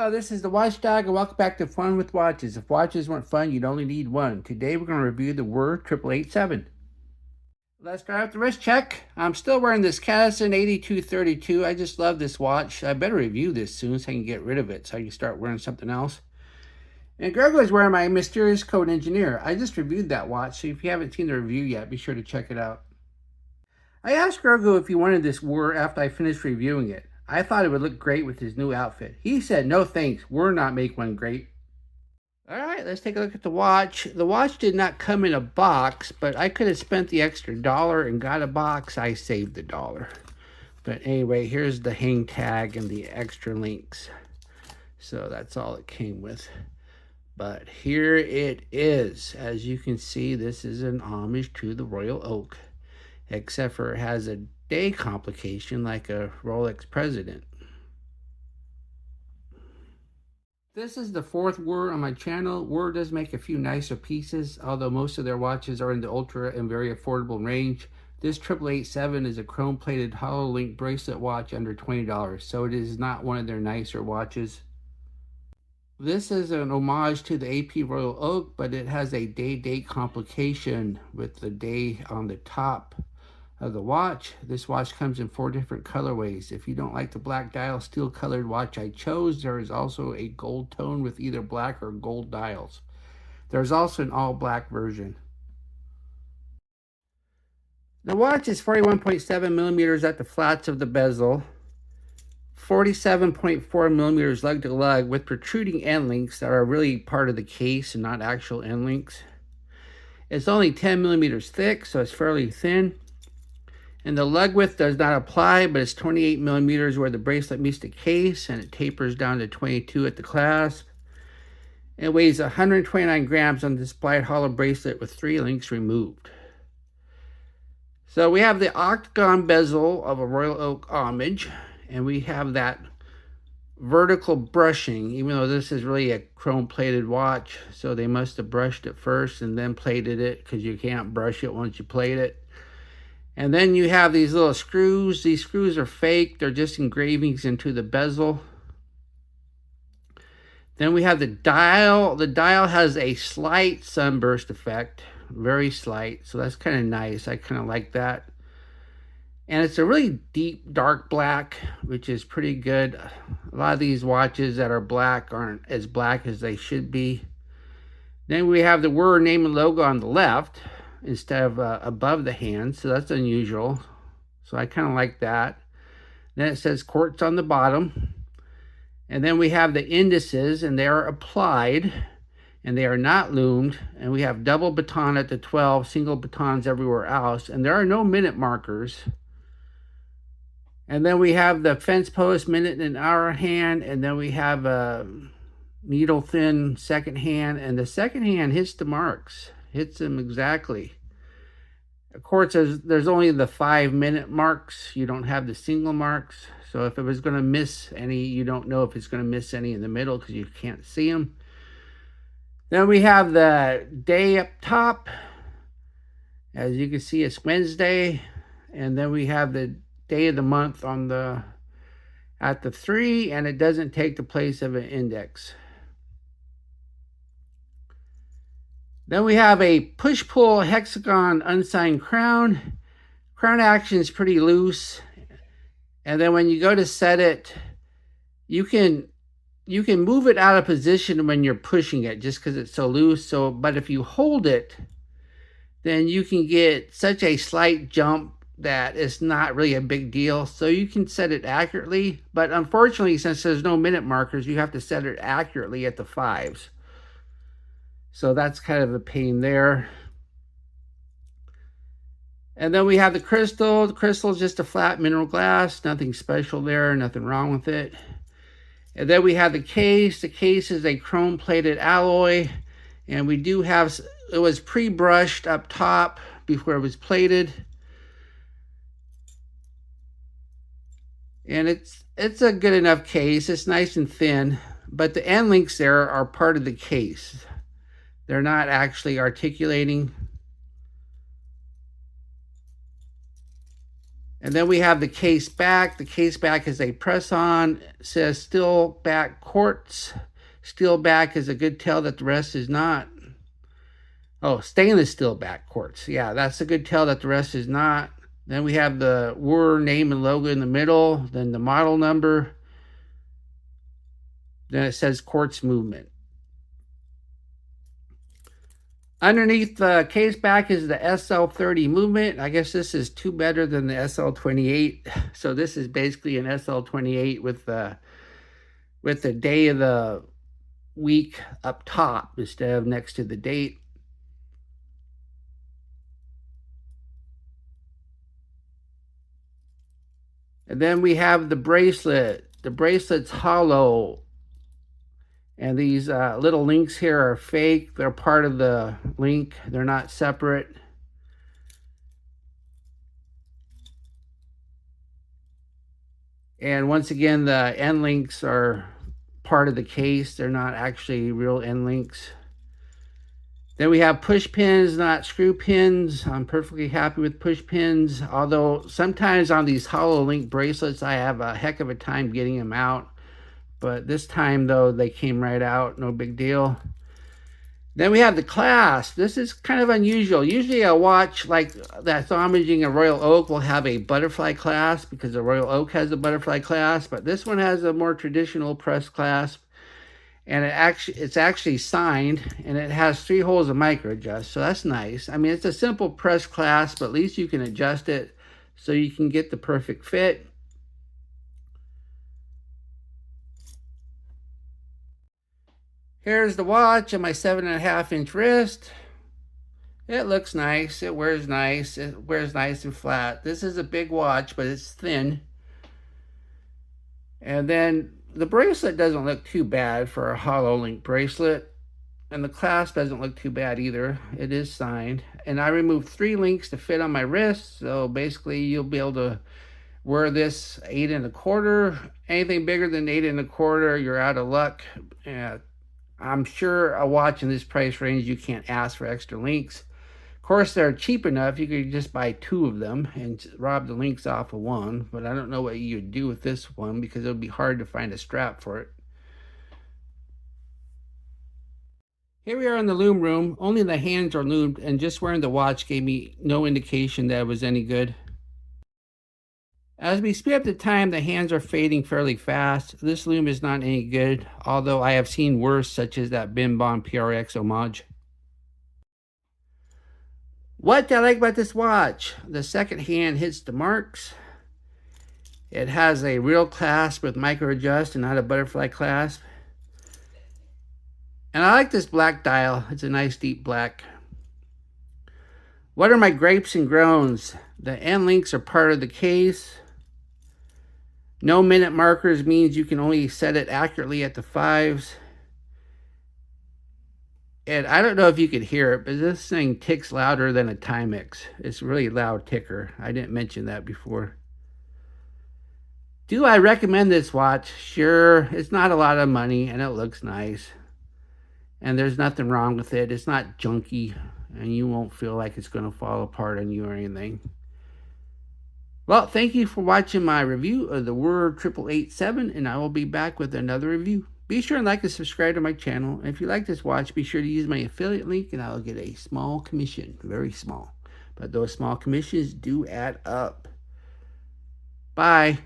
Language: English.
Hello, this is the Watchdog, and welcome back to Fun with Watches. If watches weren't fun, you'd only need one. Today we're going to review the WWOOR 8887. Let's start with the wrist check. I'm still wearing this Cadison 8232. I just love this watch. I better review this soon so I can get rid of it so I can start wearing something else. And Greg is wearing my Mysterious Code Engineer. I just reviewed that watch, so if you haven't seen the review yet, be sure to check it out. I asked Grogu if he wanted this WWOOR after I finished reviewing it. I thought it would look great with his new outfit. He said, no thanks, WWOOR not make one great. Alright, let's take a look at the watch. The watch did not come in a box, but I could have spent the extra $1 and got a box. I saved the $1. But anyway, here's the hang tag and the extra links. So that's all it came with. But here it is. As you can see, this is an homage to the Royal Oak, except for it has a day complication like a Rolex President. This is the fourth WWOOR on my channel. WWOOR does make a few nicer pieces, although most of their watches are in the ultra and very affordable range. This 8887 is a chrome-plated hollow link bracelet watch under $20, so it is not one of their nicer watches. This is an homage to the AP Royal Oak, but it has a day-date complication with the day on the top of the watch. This watch comes in 4 different colorways. If you don't like the black dial steel colored watch I chose, there is also a gold tone with either black or gold dials. There's also an all black version. The watch is 41.7 millimeters at the flats of the bezel, 47.4 millimeters lug to lug with protruding end links that are really part of the case and not actual end links. It's only 10 millimeters thick, so it's fairly thin. And the lug width does not apply, but it's 28 millimeters where the bracelet meets the case, and it tapers down to 22 at the clasp. It weighs 129 grams on the supplied hollow bracelet with 3 links removed. So we have the octagon bezel of a Royal Oak homage, and we have that vertical brushing, even though this is really a chrome-plated watch, so they must have brushed it first and then plated it, because you can't brush it once you plate it. And then you have these little screws. These screws are fake. They're just engravings into the bezel. Then we have the dial. The dial has a slight sunburst effect. Very slight. So that's kind of nice. I kind of like that. And it's a really deep, dark black, which is pretty good. A lot of these watches that are black aren't as black as they should be. Then we have the WWOOR name and logo on the left instead of above the hand, so that's unusual. So I kind of like that. Then it says Quartz on the bottom. And then we have the indices, and they are applied, and they are not loomed. And we have double baton at the 12, single batons everywhere else. And there are no minute markers. And then we have the fence post, minute and hour hand, and then we have a needle thin second hand, and the second hand hits the marks. Hits them exactly. Of course, there's only the 5-minute marks. You don't have the single marks. So if it was going to miss any, you don't know if it's going to miss any in the middle because you can't see them. Then we have the day up top. As you can see, it's Wednesday. And then we have the day of the month on at the 3, and it doesn't take the place of an index. Then we have a push-pull hexagon unsigned crown. Crown action is pretty loose. And then when you go to set it, you can move it out of position when you're pushing it just because it's so loose. But if you hold it, then you can get such a slight jump that it's not really a big deal. So you can set it accurately. But unfortunately, since there's no minute markers, you have to set it accurately at the 5s. So that's kind of a pain there. And then we have the crystal. The crystal is just a flat mineral glass. Nothing special there. Nothing wrong with it. And then we have the case. The case is a chrome-plated alloy. And we do have, it was pre-brushed up top before it was plated. And it's a good enough case. It's nice and thin. But the end links there are part of the case. They're not actually articulating. And then we have the case back. The case back is a press-on. It says steel back quartz. Steel back is a good tell that the rest is not. Oh, stainless steel back quartz. Yeah, that's a good tell that the rest is not. Then we have the WWOOR name and logo in the middle. Then the model number. Then it says quartz movement. Underneath the case back is the SL30 movement. I guess this is two better than the SL28. So this is basically an SL28 with the day of the week up top instead of next to the date. And then we have the bracelet. The bracelet's hollow. And these little links here are fake. They're part of the link. They're not separate. And once again, the end links are part of the case. They're not actually real end links. Then we have push pins, not screw pins. I'm perfectly happy with push pins. Although sometimes on these hollow link bracelets, I have a heck of a time getting them out. But this time, though, they came right out. No big deal. Then we have the clasp. This is kind of unusual. Usually a watch like that's homaging a Royal Oak will have a butterfly clasp because the Royal Oak has a butterfly clasp. But this one has a more traditional press clasp. And it's actually signed. And it has 3 holes of micro adjust. So that's nice. I mean, it's a simple press clasp. But at least you can adjust it so you can get the perfect fit. Here's the watch on my 7.5-inch wrist. It looks nice. It wears nice. It wears nice and flat. This is a big watch, but it's thin. And then the bracelet doesn't look too bad for a hollow link bracelet. And the clasp doesn't look too bad either. It is signed. And I removed 3 links to fit on my wrist. So basically you'll be able to wear this 8 1/4. Anything bigger than 8 1/4, you're out of luck. I'm sure a watch in this price range, you can't ask for extra links. Of course, they're cheap enough. You could just buy 2 of them and rob the links off of one. But I don't know what you'd do with this one because it would be hard to find a strap for it. Here we are in the loom room. Only the hands are loomed, and just wearing the watch gave me no indication that it was any good. As we speed up the time, the hands are fading fairly fast. This loom is not any good, although I have seen worse, such as that Bim Bom PRX homage. What do I like about this watch? The second hand hits the marks. It has a real clasp with micro adjust and not a butterfly clasp. And I like this black dial. It's a nice deep black. What are my gripes and groans? The end links are part of the case. No minute markers means you can only set it accurately at the 5s. And I don't know if you could hear it, but this thing ticks louder than a Timex. It's a really loud ticker. I didn't mention that before. Do I recommend this watch? Sure. It's not a lot of money and it looks nice. And there's nothing wrong with it. It's not junky and you won't feel like it's going to fall apart on you or anything. Well, thank you for watching my review of the WWOOR 8887, and I will be back with another review. Be sure and like and subscribe to my channel. And if you like this watch, be sure to use my affiliate link, and I'll get a small commission. Very small. But those small commissions do add up. Bye.